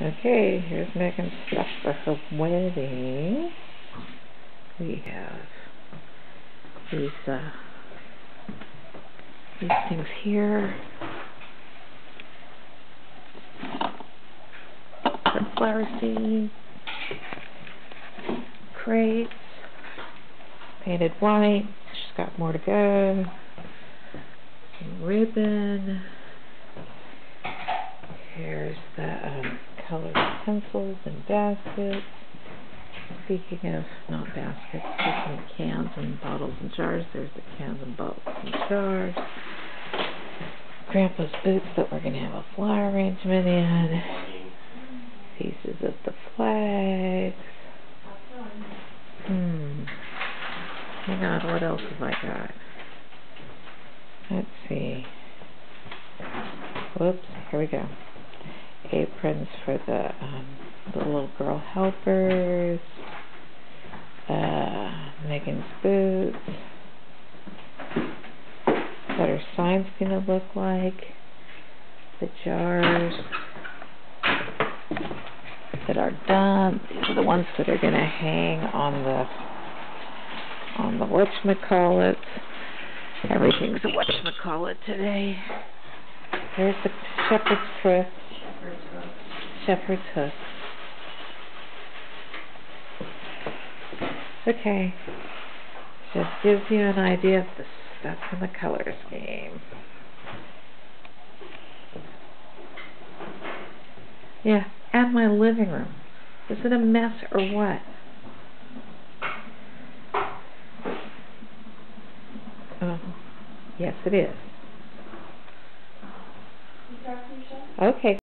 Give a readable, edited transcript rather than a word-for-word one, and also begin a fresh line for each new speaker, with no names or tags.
Okay, here's Megan's stuff for her wedding. We have these things here. Her flower seeds, crates, painted white. She's got more to go. Some ribbon. Here's the colored pencils and baskets. Speaking of not baskets, speaking of cans and bottles and jars, there's the cans and bottles and jars. Grandpa's boots that we're going to have a flower arrangement in. Pieces of the flags. Hang on, what else have I got? Let's see. Whoops, here we go. Aprons for the little girl helpers. Megan's boots. What her sign's gonna look like. The jars that are done. These are the ones that are gonna hang on the whatchamacallit. Everything's a whatchamacallit today. There's the shepherd's foot. Shepherd's hoof. Okay. Just gives you an idea of the stuff in the color scheme. Yeah, and my living room. Is it a mess or what? Oh, yes it is. Okay.